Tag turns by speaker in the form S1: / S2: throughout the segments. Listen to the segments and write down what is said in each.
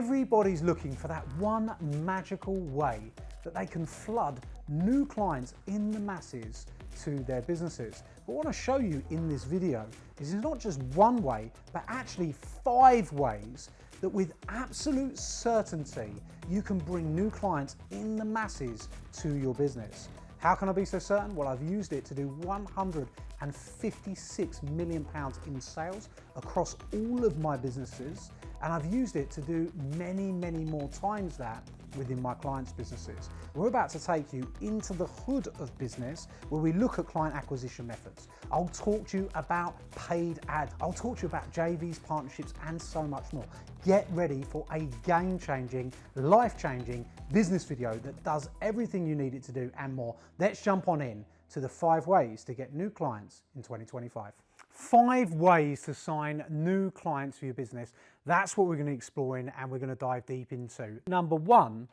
S1: Everybody's looking for that one magical way that they can flood new clients in the masses to their businesses. But what I want to show you in this video is it's not just one way, but actually 5 ways that with absolute certainty you can bring new clients in the masses to your business. How can I be so certain? Well, I've used it to do £156 million in sales across all of my businesses, and I've used it to do many, many more times that within my clients' businesses. We're about to take you into the hood of business where we look at client acquisition methods. I'll talk to you about paid ads. I'll talk to you about JVs, partnerships, and so much more. Get ready for a game-changing, life-changing business video that does everything you need it to do and more. Let's jump on in to the 5 ways to get new clients in 2025. 5 ways to sign new clients for your business. That's what we're going to explore in and we're going to dive deep into. Number 1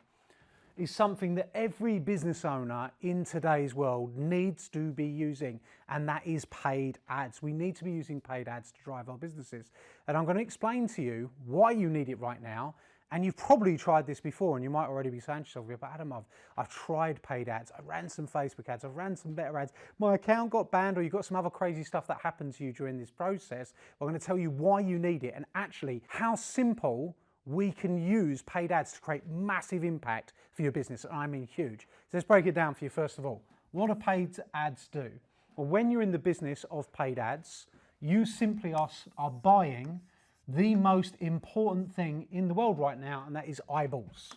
S1: is something that every business owner in today's world needs to be using, and that is paid ads. We need to be using paid ads to drive our businesses. And I'm going to explain to you why you need it right now. And you've probably tried this before and you might already be saying to yourself, but Adam, I've tried paid ads. I ran some Facebook ads. I've ran some better ads. My account got banned, or you've got some other crazy stuff that happened to you during this process. We're going to tell you why you need it and actually how simple we can use paid ads to create massive impact for your business. And I mean huge. So let's break it down for you first of all. What do paid ads do? Well, when you're in the business of paid ads, you simply are buying the most important thing in the world right now, and that is eyeballs.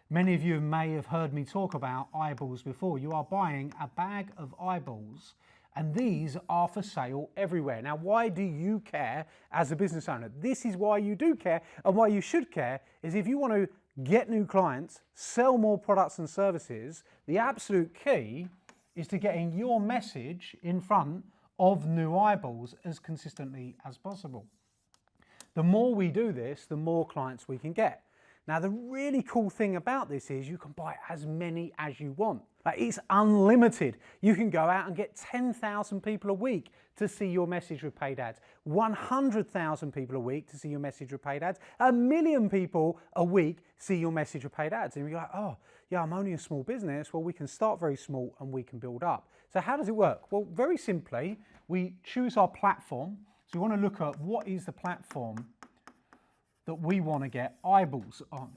S1: Many of you may have heard me talk about eyeballs before. You are buying a bag of eyeballs, and these are for sale everywhere. Now, why do you care as a business owner? This is why you do care, and why you should care is if you want to get new clients, sell more products and services, the absolute key is to getting your message in front of new eyeballs as consistently as possible. The more we do this, the more clients we can get. Now, the really cool thing about this is you can buy as many as you want. Like, it's unlimited. You can go out and get 10,000 people a week to see your message with paid ads, 100,000 people a week to see your message with paid ads, 1 million people a week see your message with paid ads. And you're like, oh, yeah, I'm only a small business. Well, we can start very small and we can build up. So how does it work? Well, very simply, we choose our platform. So we want to look at what is the platform that we want to get eyeballs on.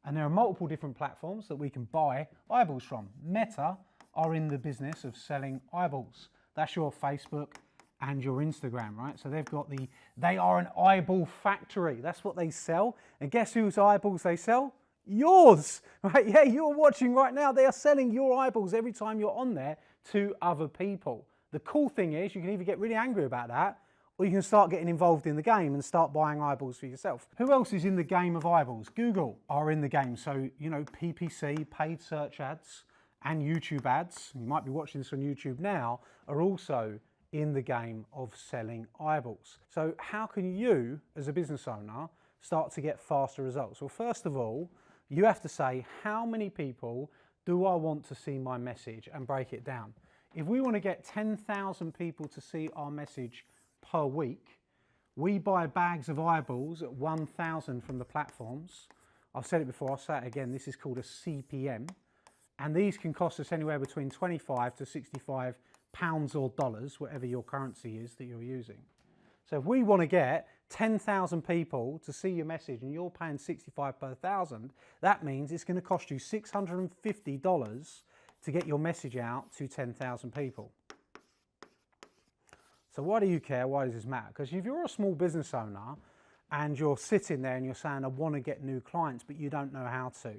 S1: And there are multiple different platforms that we can buy eyeballs from. Meta are in the business of selling eyeballs. That's your Facebook and your Instagram, right? So they are an eyeball factory. That's what they sell. And guess whose eyeballs they sell? Yours, right? Yeah, you're watching right now. They are selling your eyeballs every time you're on there to other people. The cool thing is you can either get really angry about that, or you can start getting involved in the game and start buying eyeballs for yourself. Who else is in the game of eyeballs? Google are in the game. So, you know, PPC, paid search ads, and YouTube ads, you might be watching this on YouTube now, are also in the game of selling eyeballs. So how can you, as a business owner, start to get faster results? Well, first of all, you have to say, how many people do I want to see my message, and break it down. If we want to get 10,000 people to see our message per week, we buy bags of eyeballs at 1,000 from the platforms. I've said it before, I'll say it again, this is called a CPM. And these can cost us anywhere between 25 to 65 pounds or dollars, whatever your currency is that you're using. So if we want to get 10,000 people to see your message and you're paying 65 per thousand, that means it's going to cost you $650 to get your message out to 10,000 people. So why do you care? Why does this matter? Because if you're a small business owner and you're sitting there and you're saying, I want to get new clients, but you don't know how to,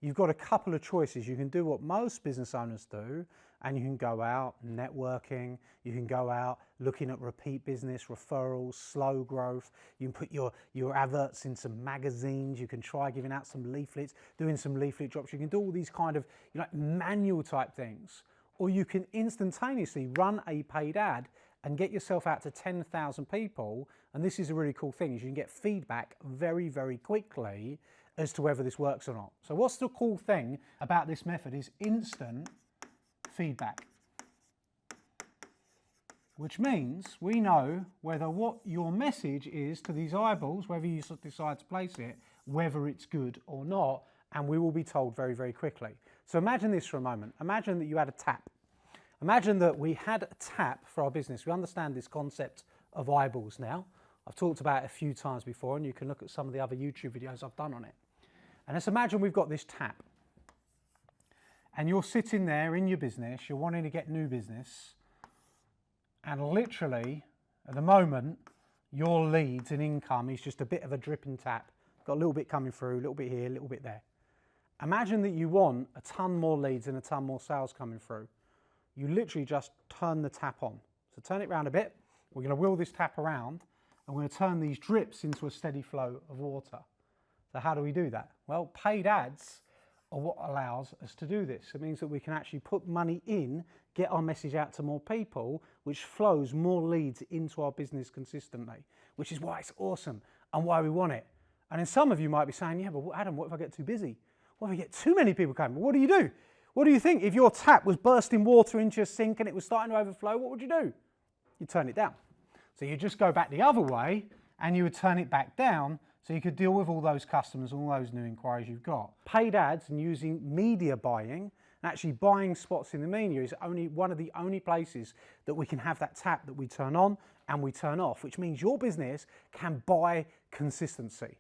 S1: you've got a couple of choices. You can do what most business owners do, and you can go out networking, you can go out looking at repeat business, referrals, slow growth, you can put your adverts in some magazines, you can try giving out some leaflets, doing some leaflet drops, you can do all these kind of manual type things, or you can instantaneously run a paid ad and get yourself out to 10,000 people, and this is a really cool thing, is you can get feedback very, very quickly as to whether this works or not. So what's the cool thing about this method is instant feedback, which means we know whether what your message is to these eyeballs, whether you decide to place it whether it's good or not, and we will be told very, very quickly. So imagine this for a moment. Imagine that you had a tap. Imagine that we had a tap for our business. We understand this concept of eyeballs now. I've talked about it a few times before, and you can look at some of the other YouTube videos I've done on it. And let's imagine we've got this tap. And you're sitting there in your business, you're wanting to get new business, and literally, at the moment, your leads and income is just a bit of a dripping tap. Got a little bit coming through, a little bit here, a little bit there. Imagine that you want a ton more leads and a ton more sales coming through. You literally just turn the tap on. So turn it around a bit. We're going to wheel this tap around, and we're going to turn these drips into a steady flow of water. So how do we do that? Well, paid ads are what allows us to do this. It means that we can actually put money in, get our message out to more people, which flows more leads into our business consistently, which is why it's awesome and why we want it. And then some of you might be saying, yeah, but Adam, what if I get too busy? What if I get too many people coming? What do you do? What do you think? If your tap was bursting water into your sink and it was starting to overflow, what would you do? You'd turn it down. So you just go back the other way and you would turn it back down so you could deal with all those customers, all those new inquiries you've got. Paid ads and using media buying, and actually buying spots in the media is only one of the only places that we can have that tap that we turn on and we turn off, which means your business can buy consistency.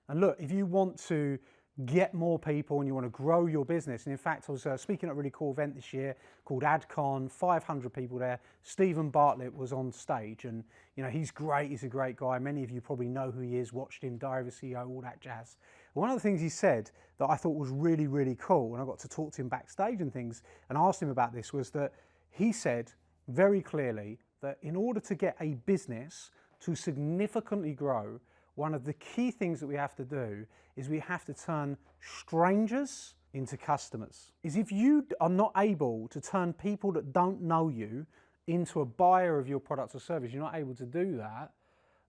S1: And look, if you want to get more people and you want to grow your business, and in fact I was speaking at a really cool event this year called AdCon, 500 people there. Stephen Bartlett was on stage, and you know, he's great, he's a great guy. Many of you probably know who he is, watched him, Diary of a CEO, all that jazz. One of the things he said that I thought was really, really cool, and I got to talk to him backstage and things and asked him about this, was that he said very clearly that in order to get a business to significantly grow, one of the key things that we have to do is we have to turn strangers into customers. Is if you are not able to turn people that don't know you into a buyer of your product or service, you're not able to do that,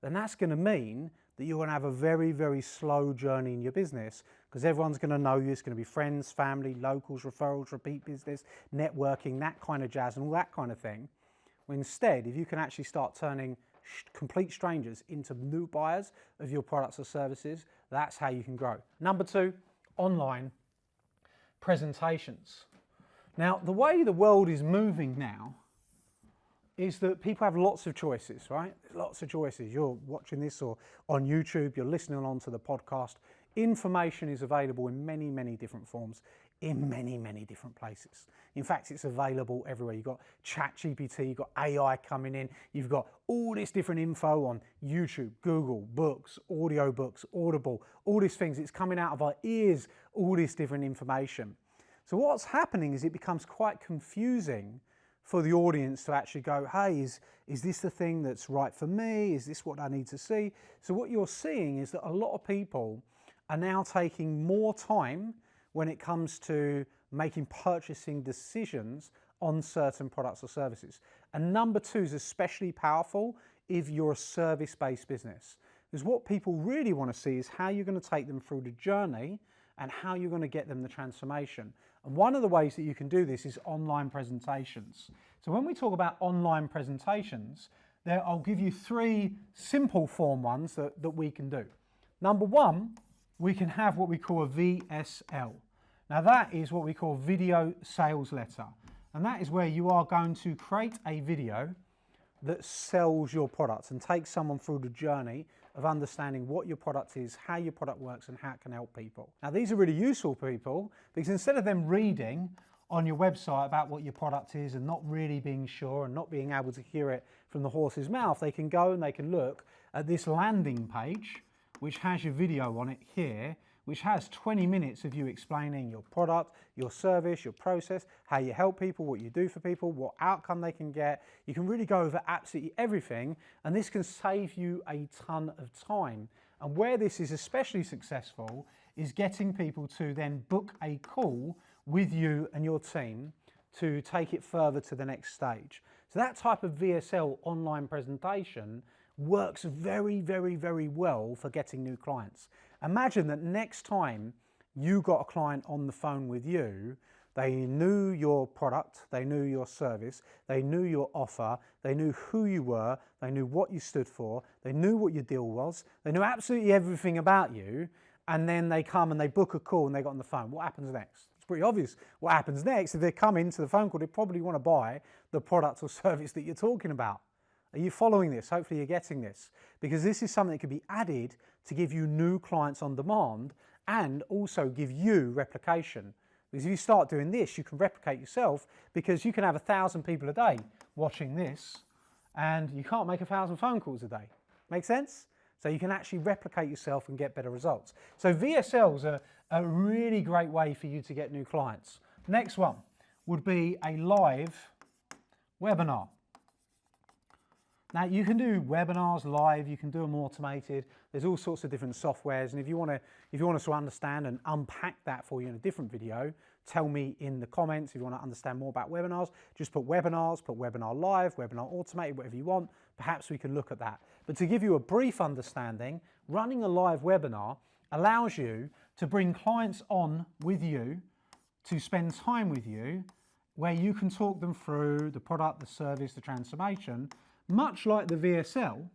S1: then that's going to mean that you're going to have a very, very slow journey in your business, because everyone's going to know you. It's going to be friends, family, locals, referrals, repeat business, networking, that kind of jazz and all that kind of thing. Well, instead, if you can actually start turning complete strangers into new buyers of your products or services, that's how you can grow. Number two, online presentations. Now, the way the world is moving now is that people have lots of choices, right? Lots of choices. You're watching this or on YouTube, you're listening on to the podcast. Information is available in many, many different forms, in many, many different places. In fact, it's available everywhere. You've got ChatGPT, you've got AI coming in, you've got all this different info on YouTube, Google, books, audio books, Audible, all these things. It's coming out of our ears, all this different information. So what's happening is it becomes quite confusing for the audience to actually go, hey, is this the thing that's right for me? Is this what I need to see? So what you're seeing is that a lot of people are now taking more time when it comes to making purchasing decisions on certain products or services. And number two is especially powerful if you're a service-based business. Because what people really want to see is how you're going to take them through the journey and how you're going to get them the transformation. And one of the ways that you can do this is online presentations. So when we talk about online presentations, I'll give you three simple form ones that we can do. Number one, we can have what we call a VSL. Now that is what we call video sales letter. And that is where you are going to create a video that sells your product and takes someone through the journey of understanding what your product is, how your product works, and how it can help people. Now these are really useful for people, because instead of them reading on your website about what your product is and not really being sure and not being able to hear it from the horse's mouth, they can go and they can look at this landing page, which has your video on it here, which has 20 minutes of you explaining your product, your service, your process, how you help people, what you do for people, what outcome they can get. You can really go over absolutely everything, and this can save you a ton of time. And where this is especially successful is getting people to then book a call with you and your team to take it further to the next stage. So that type of VSL online presentation works very, very, very well for getting new clients. Imagine that next time you got a client on the phone with you, they knew your product, they knew your service, they knew your offer, they knew who you were, they knew what you stood for, they knew what your deal was, they knew absolutely everything about you, and then they come and they book a call and they got on the phone. What happens next? It's pretty obvious what happens next. If they come into the phone call, they probably want to buy the product or service that you're talking about. Are you following this? Hopefully you're getting this, because this is something that can be added to give you new clients on demand and also give you replication. Because if you start doing this, you can replicate yourself, because you can have 1,000 people a day watching this and you can't make 1,000 phone calls a day. Make sense? So you can actually replicate yourself and get better results. So VSLs are a really great way for you to get new clients. Next one would be a live webinar. Now you can do webinars live, you can do them automated. There's all sorts of different softwares, and if you want us to understand and unpack that for you in a different video, tell me in the comments. If you want to understand more about webinars, just put webinars, put webinar live, webinar automated, whatever you want. Perhaps we can look at that. But to give you a brief understanding, running a live webinar allows you to bring clients on with you, to spend time with you, where you can talk them through the product, the service, the transformation, much like the VSL,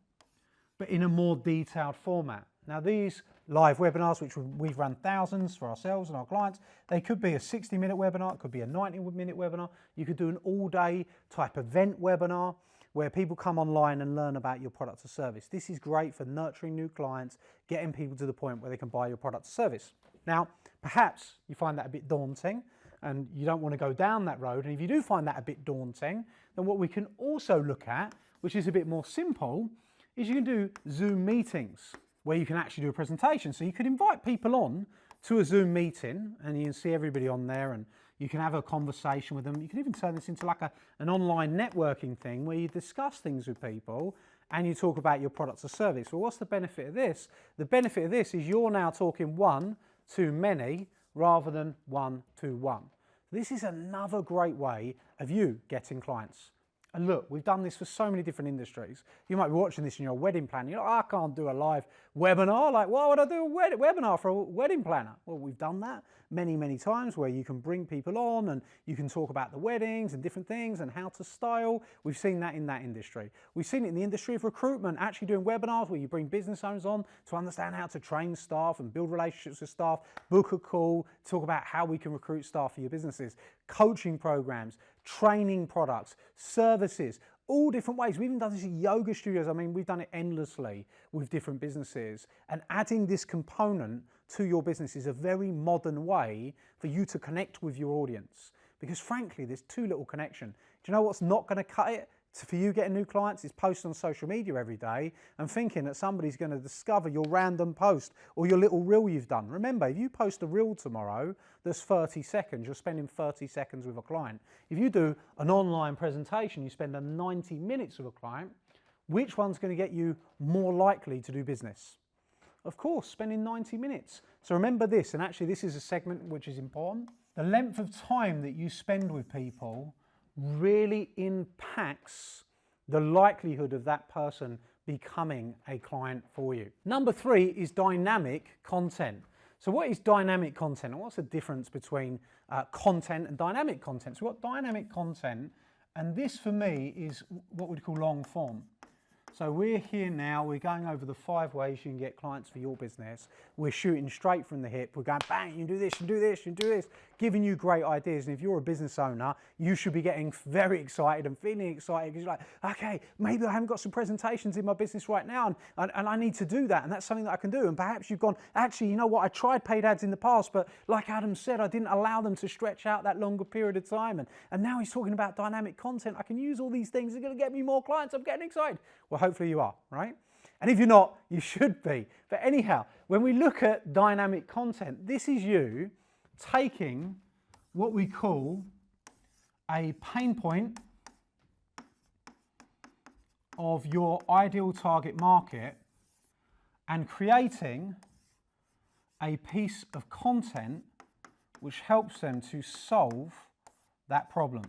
S1: but in a more detailed format. Now these live webinars, which we've run thousands for ourselves and our clients, they could be a 60-minute webinar, it could be a 90-minute webinar, you could do an all-day type event webinar where people come online and learn about your product or service. This is great for nurturing new clients, getting people to the point where they can buy your product or service. Now, perhaps you find that a bit daunting and you don't want to go down that road, and if you do find that a bit daunting, then what we can also look at, which is a bit more simple, is you can do Zoom meetings where you can actually do a presentation. So you could invite people on to a Zoom meeting and you can see everybody on there and you can have a conversation with them. You can even turn this into like an online networking thing where you discuss things with people and you talk about your products or service. Well, what's the benefit of this? The benefit of this is you're now talking one to many rather than one to one. This is another great way of you getting clients. And look, we've done this for so many different industries. You might be watching this in your wedding planner. You're like, I can't do a live webinar. Like, why would I do a webinar for a wedding planner? Well, we've done that many, many times where you can bring people on and you can talk about the weddings and different things and how to style. We've seen that in that industry. We've seen it in the industry of recruitment, actually doing webinars where you bring business owners on to understand how to train staff and build relationships with staff, book a call, talk about how we can recruit staff for your businesses, coaching programs, training products, services, all different ways. We've even done this in yoga studios. I mean, we've done it endlessly with different businesses, and adding this component to your business is a very modern way for you to connect with your audience, because frankly, there's too little connection. Do you know what's not going to cut it for you getting new clients? Is posting on social media every day and thinking that somebody's going to discover your random post or your little reel you've done. Remember, if you post a reel tomorrow that's 30 seconds, you're spending 30 seconds with a client. If you do an online presentation, you spend 90 minutes with a client, which one's going to get you more likely to do business? Of course, spending 90 minutes. So remember this, and actually this is a segment which is important. The length of time that you spend with people really impacts the likelihood of that person becoming a client for you. Number 3 is dynamic content. So what is dynamic content, and what's the difference between content and dynamic content? So we've got dynamic content, and this for me is what we'd call long form. So we're here now, we're going over the 5 ways you can get clients for your business. We're shooting straight from the hip. We're going, bang, you can do this, you can do this, you can do this, giving you great ideas. And if you're a business owner, you should be getting very excited and feeling excited because you're like, okay, maybe I haven't got some presentations in my business right now and I need to do that. And that's something that I can do. And perhaps you've gone, actually, you know what, I tried paid ads in the past, but like Adam said, I didn't allow them to stretch out that longer period of time. And now he's talking about dynamic content. I can use all these things. They're going to get me more clients. I'm getting excited. Well, hopefully you are, right? And if you're not, you should be. But anyhow, when we look at dynamic content, this is you taking what we call a pain point of your ideal target market and creating a piece of content which helps them to solve that problem.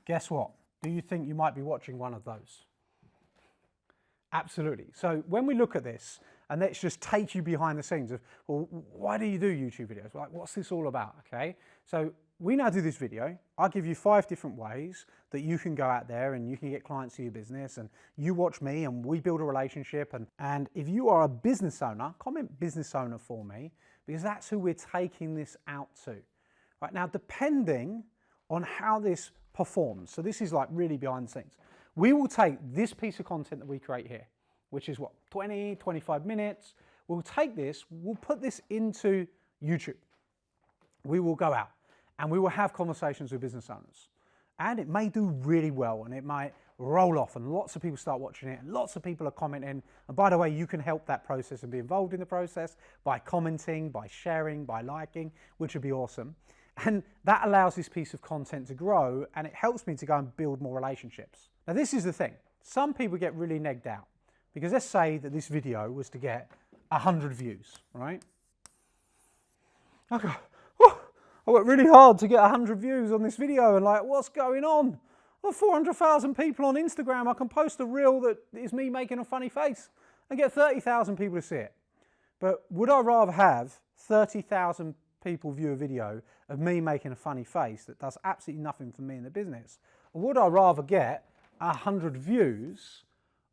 S1: Guess what? Do you think you might be watching one of those? Absolutely. So when we look at this, and let's just take you behind the scenes of, well, why do you do YouTube videos? Like, what's this all about? Okay. So we now do this video. I'll give you 5 different ways that you can go out there and you can get clients to your business, and you watch me and we build a relationship. And if you are a business owner, comment business owner for me, because that's who we're taking this out to. Right now, depending on how this performs, so this is like really behind the scenes, we will take this piece of content that we create here, which is what, 20, 25 minutes. We'll take this, we'll put this into YouTube. We will go out and we will have conversations with business owners, and it may do really well and it might roll off and lots of people start watching it and lots of people are commenting. And by the way, you can help that process and be involved in the process by commenting, by sharing, by liking, which would be awesome. And that allows this piece of content to grow, and it helps me to go and build more relationships. Now, this is the thing. Some people get really negged out because let's say that this video was to get 100 views, right? Okay. I worked really hard to get 100 views on this video, and like, what's going on? Well, 400,000 people on Instagram, I can post a reel that is me making a funny face and get 30,000 people to see it. But would I rather have 30,000 people view a video of me making a funny face that does absolutely nothing for me in the business? Or would I rather get 100 views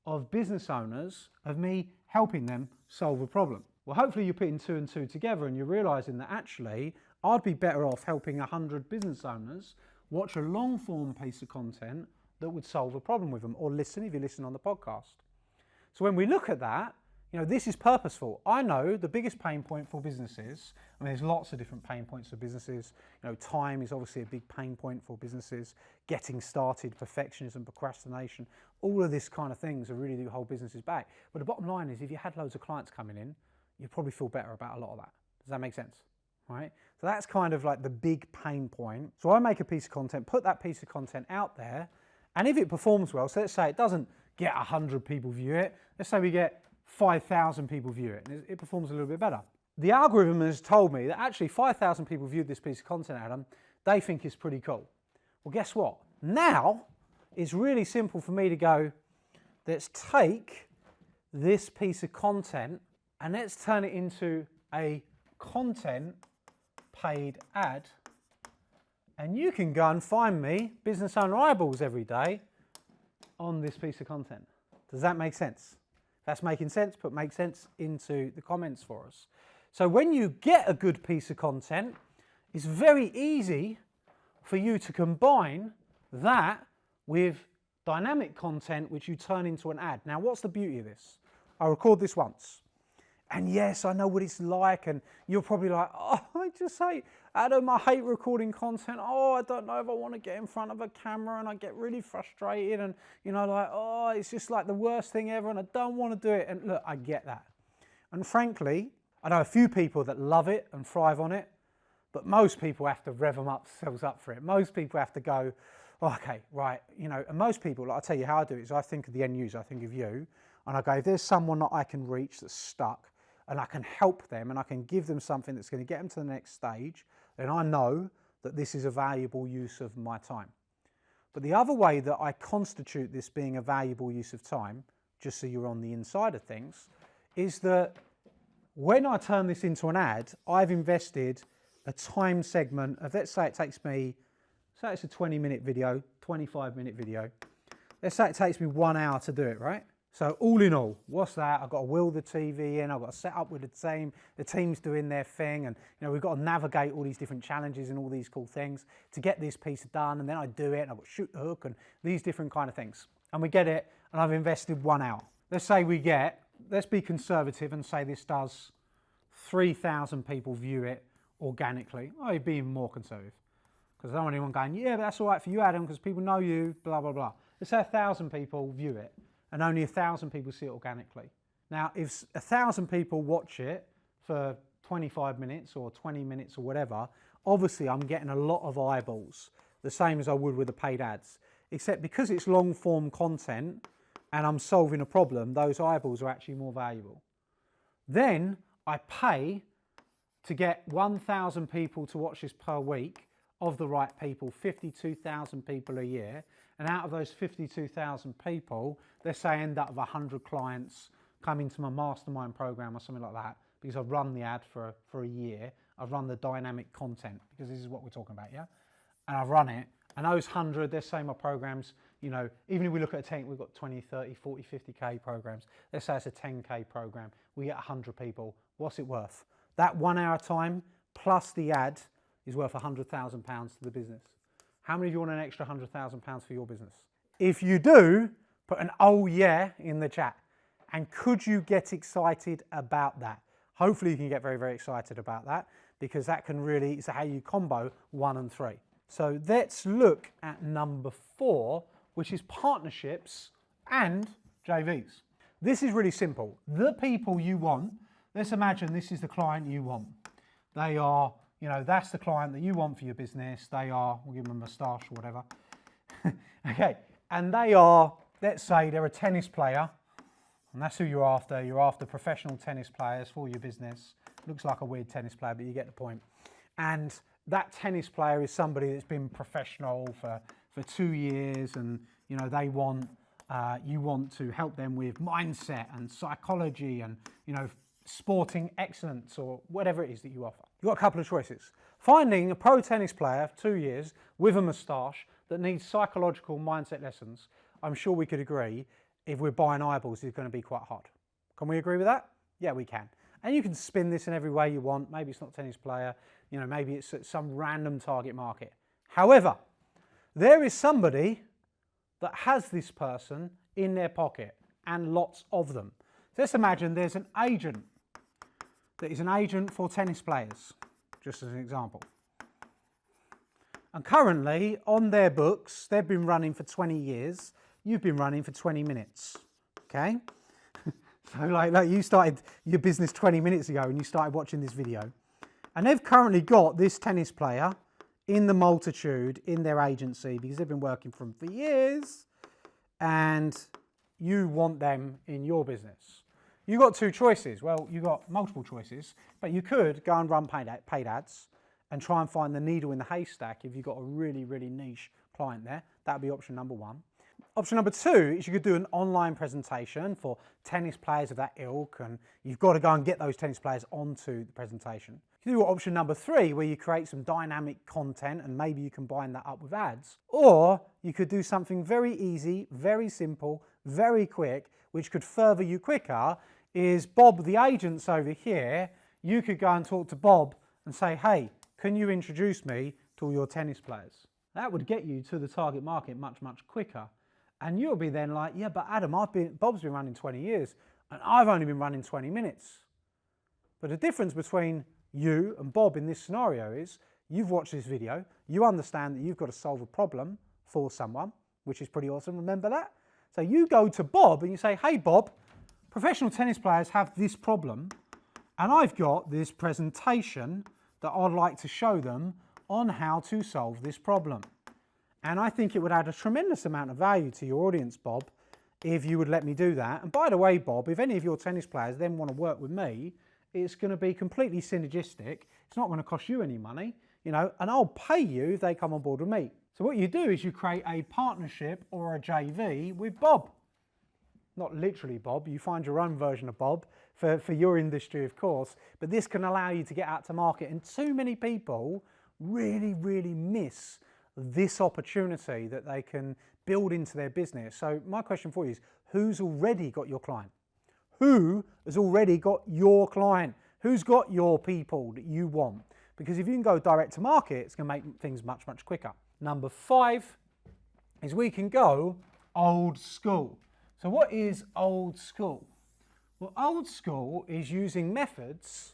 S1: of business owners of me helping them solve a problem? Well, hopefully you're putting 2 and 2 together and you're realizing that actually I'd be better off helping 100 business owners watch a long form piece of content that would solve a problem with them, or listen if you listen on the podcast. So when we look at that, this is purposeful. I know the biggest pain point for businesses, I mean, there's lots of different pain points for businesses. Time is obviously a big pain point for businesses. Getting started, perfectionism, procrastination, all of this kind of things are really do hold businesses back. But the bottom line is if you had loads of clients coming in, you'd probably feel better about a lot of that. Does that make sense? Right? So that's kind of like the big pain point. So I make a piece of content, put that piece of content out there, and if it performs well, so let's say it doesn't get 100 people view it, let's say we get 5,000 people view it, and it performs a little bit better. The algorithm has told me that actually 5,000 people viewed this piece of content, Adam, they think it's pretty cool. Well, guess what? Now, it's really simple for me to go, let's take this piece of content and let's turn it into a content paid ad, and you can go and find me business owner eyeballs every day on this piece of content. Does that make sense? If that's making sense, put make sense into the comments for us. So when you get a good piece of content, it's very easy for you to combine that with dynamic content which you turn into an ad. Now, what's the beauty of this? I record this once. And yes, I know what it's like, and you're probably like, oh, I just hate, Adam, I hate recording content. Oh, I don't know if I want to get in front of a camera, and I get really frustrated, and like, oh, it's just like the worst thing ever, and I don't want to do it. And look, I get that. And frankly, I know a few people that love it and thrive on it, but most people have to rev themselves up for it. Most people have to go, oh, okay, right, and most people, like, I'll tell you how I do it, is I think of the end user, I think of you, and I go, if there's someone that I can reach that's stuck, and I can help them and I can give them something that's going to get them to the next stage, then I know that this is a valuable use of my time. But the other way that I constitute this being a valuable use of time, just so you're on the inside of things, is that when I turn this into an ad, I've invested a time segment of, let's say it takes me, say it's a 20-minute video, 25-minute video. Let's say it takes me 1 hour to do it, right? So all in all, what's that? I've got to wheel the TV in, I've got to set up with the team's doing their thing, and we've got to navigate all these different challenges and all these cool things to get this piece done, and then I do it, and I've got to shoot the hook and these different kind of things. And we get it, and I've invested 1 hour. Let's say let's be conservative and say this does 3,000 people view it organically. I'd be even more conservative, because I don't want anyone going, yeah, but that's all right for you, Adam, because people know you, blah, blah, blah. Let's say 1,000 people view it, and only 1,000 people see it organically. Now, if 1,000 people watch it for 25 minutes or 20 minutes or whatever, obviously I'm getting a lot of eyeballs, the same as I would with the paid ads. Except because it's long form content and I'm solving a problem, those eyeballs are actually more valuable. Then I pay to get 1,000 people to watch this per week, of the right people, 52,000 people a year, and out of those 52,000 people, let's say I end up with 100 clients come into my mastermind program or something like that, because I've run the ad for a year, I've run the dynamic content, because this is what we're talking about, yeah? And I've run it, and those 100, let's say my programs, you know, even if we look at a 10, we've got 20, 30, 40, 50K programs. Let's say it's a 10K program. We get 100 people. What's it worth? That 1 hour time plus the ad is worth £100,000 to the business. How many of you want an extra £100,000 for your business? If you do, put an oh yeah in the chat. And could you get excited about that? Hopefully you can get very, very excited about that, because that can really, it's how you combo 1 and 3. So let's look at number 4, which is partnerships and JVs. This is really simple. The people you want, let's imagine this is the client you want. They are, you know, that's the client that you want for your business. They are, we'll give them a moustache or whatever. Okay, and they are, let's say they're a tennis player, and that's who you're after. You're after professional tennis players for your business. Looks like a weird tennis player, but you get the point. And that tennis player is somebody that's been professional for 2 years, and you know they want, you want to help them with mindset and psychology and, you know, sporting excellence or whatever it is that you offer. You've got a couple of choices. Finding a pro tennis player for 2 years with a moustache that needs psychological mindset lessons, I'm sure we could agree, if we're buying eyeballs, is going to be quite hard. Can we agree with that? Yeah, we can. And you can spin this in every way you want. Maybe it's not a tennis player, you know, maybe it's some random target market. However, there is somebody that has this person in their pocket, and lots of them. So let's imagine there's an agent that is an agent for tennis players, just as an example. And currently on their books, they've been running for 20 years. You've been running for 20 minutes, okay? So like you started your business 20 minutes ago and you started watching this video. And they've currently got this tennis player in the multitude in their agency because they've been working for them for years, and you want them in your business. You've got 2 choices. Well, you've got multiple choices, but you could go and run paid ads and try and find the needle in the haystack if you've got a really, really niche client there. That would be option number 1. Option number 2 is you could do an online presentation for tennis players of that ilk, and you've got to go and get those tennis players onto the presentation. You can do option number 3, where you create some dynamic content and maybe you combine that up with ads. Or you could do something very easy, very simple, very quick, which could further you quicker, is Bob, the agent's over here. You could go and talk to Bob and say, hey, can you introduce me to all your tennis players? That would get you to the target market much, much quicker. And you'll be then like, yeah, but Adam, Bob's been running 20 years and I've only been running 20 minutes. But the difference between you and Bob in this scenario is you've watched this video, you understand that you've got to solve a problem for someone, which is pretty awesome. Remember that? So you go to Bob and you say, hey, Bob, professional tennis players have this problem and I've got this presentation that I'd like to show them on how to solve this problem. And I think it would add a tremendous amount of value to your audience, Bob, if you would let me do that. And by the way, Bob, if any of your tennis players then want to work with me, it's going to be completely synergistic. It's not going to cost you any money, you know, and I'll pay you if they come on board with me. So what you do is you create a partnership or a JV with Bob. Not literally Bob, you find your own version of Bob for your industry, of course, but this can allow you to get out to market. And too many people really, really miss this opportunity that they can build into their business. So my question for you is, who's already got your client? Who has already got your client? Who's got your people that you want? Because if you can go direct to market, it's going to make things much, much quicker. Number 5 is we can go old school. So what is old school? Well, old school is using methods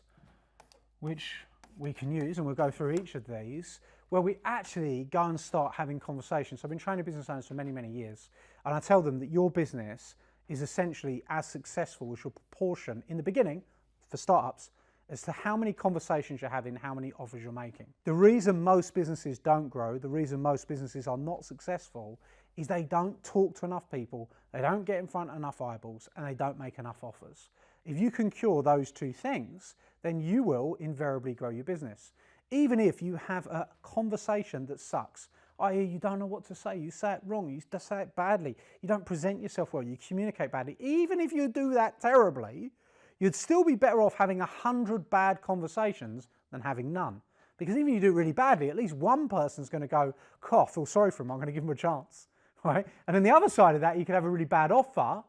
S1: which we can use, and we'll go through each of these, where we actually go and start having conversations. So I've been training business owners for many, many years, and I tell them that your business is essentially as successful as your proportion in the beginning for startups as to how many conversations you're having, how many offers you're making. The reason most businesses don't grow, the reason most businesses are not successful, is they don't talk to enough people, they don't get in front of enough eyeballs, and they don't make enough offers. If you can cure those 2 things, then you will invariably grow your business. Even if you have a conversation that sucks, i.e. you don't know what to say, you say it wrong, you say it badly, you don't present yourself well, you communicate badly, even if you do that terribly, you'd still be better off having 100 bad conversations than having none. Because even if you do it really badly, at least one person's going to go, I feel sorry for him, I'm going to give him a chance, right? And then the other side of that, you could have a really bad offer,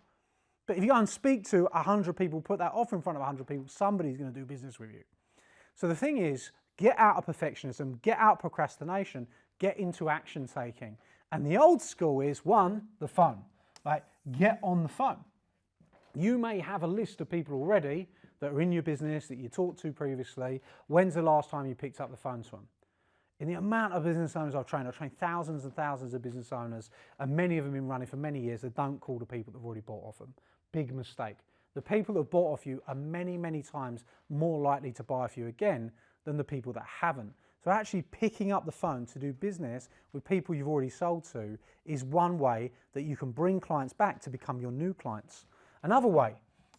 S1: but if you go and speak to 100 people, put that offer in front of 100 people, somebody's going to do business with you. So the thing is, get out of perfectionism, get out of procrastination, get into action taking. And the old school is, one, the phone. Like, get on the phone. You may have a list of people already that are in your business that you talked to previously. When's the last time you picked up the phone to them? In the amount of business owners I've trained thousands and thousands of business owners, and many of them have been running for many years that don't call the people that have already bought off them. Big mistake. The people that have bought off you are many, many times more likely to buy off you again than the people that haven't. So actually picking up the phone to do business with people you've already sold to is one way that you can bring clients back to become your new clients. Another way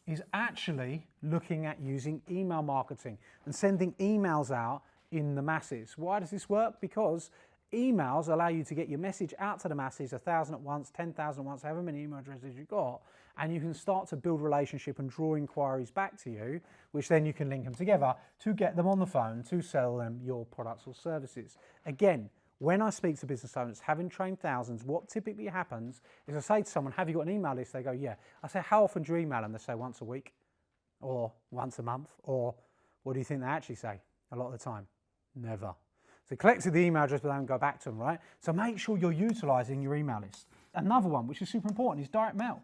S1: is actually looking at using email marketing and sending emails out in the masses. Why does this work? Because emails allow you to get your message out to the masses, 1,000 at once, 10,000 at once, however many email addresses you've got, and you can start to build relationship and draw inquiries back to you, which then you can link them together to get them on the phone to sell them your products or services. Again, when I speak to business owners, having trained thousands, what typically happens is I say to someone, have you got an email list? They go, yeah. I say, how often do you email them? They say once a week or once a month, or what do you think they actually say? A lot of the time, never. So collected the email address, but don't go back to them, right? So make sure you're utilizing your email list. Another one, which is super important, is direct mail.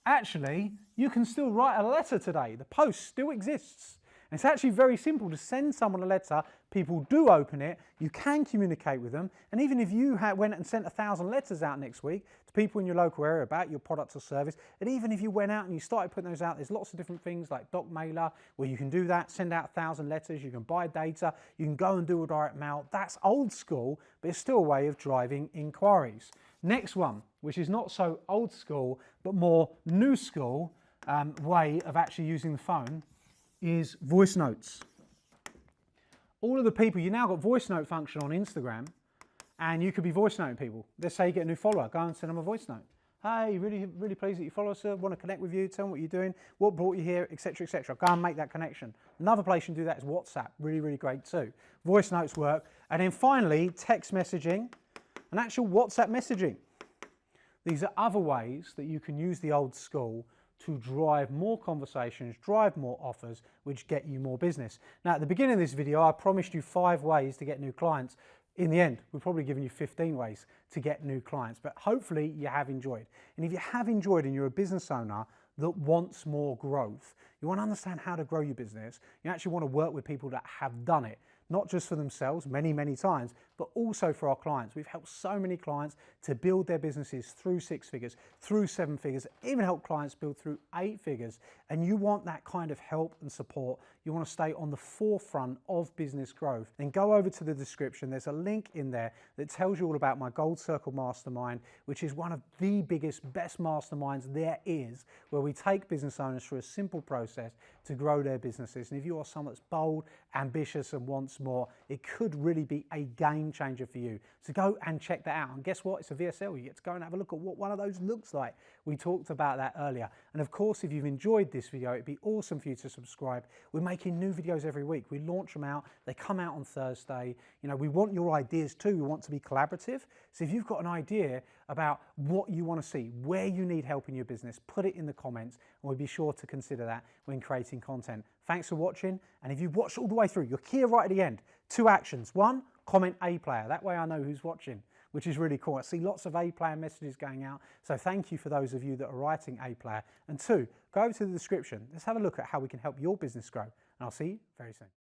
S1: Actually, you can still write a letter today. The post still exists. And it's actually very simple to send someone a letter. People do open it. You can communicate with them. And even if you went and sent 1,000 letters out next week to people in your local area about your product or service, and even if you went out and you started putting those out, there's lots of different things like Doc Mailer where you can do that, send out 1,000 letters, you can buy data, you can go and do a direct mail. That's old school, but it's still a way of driving inquiries. Next one, which is not so old school, but more new school way of actually using the phone, is voice notes. All of the people, you now got voice note function on Instagram, and you could be voice noting people. Let's say you get a new follower, go and send them a voice note. Hey, really pleased that you follow us, sir. Want to connect with you, tell me what you're doing, what brought you here, etc., etc. Go and make that connection. Another place you can do that is WhatsApp, really great too. Voice notes work. And then finally, text messaging and actual WhatsApp messaging. These are other ways that you can use the old school to drive more conversations, drive more offers, which get you more business. Now, at the beginning of this video, I promised you 5 ways to get new clients. In the end, we've probably given you 15 ways to get new clients, but hopefully you have enjoyed. And if you have enjoyed and you're a business owner that wants more growth, you want to understand how to grow your business, you actually want to work with people that have done it, not just for themselves many times, but also for our clients. We've helped so many clients to build their businesses through 6 figures, through 7 figures, even help clients build through 8 figures. And you want that kind of help and support. You want to stay on the forefront of business growth. Then go over to the description. There's a link in there that tells you all about my Gold Circle Mastermind, which is one of the biggest, best masterminds there is, where we take business owners through a simple process to grow their businesses. And if you are someone that's bold, ambitious, and wants more, it could really be a game changer for you. So go and check that out. And guess what? It's a VSL. You get to go and have a look at what one of those looks like. We talked about that earlier. And of course, if you've enjoyed this video, it'd be awesome for you to subscribe. We're making new videos every week. We launch them out. They come out on Thursday. You know, we want your ideas too. We want to be collaborative. So if you've got an idea about what you want to see, where you need help in your business, put it in the comments, and we'll be sure to consider that when creating content. Thanks for watching. And if you've watched all the way through, you're here right at the end. 2 actions. 1, comment A player. That way I know who's watching, which is really cool. I see lots of A player messages going out. So thank you for those of you that are writing A player. And 2, go over to the description. Let's have a look at how we can help your business grow. And I'll see you very soon.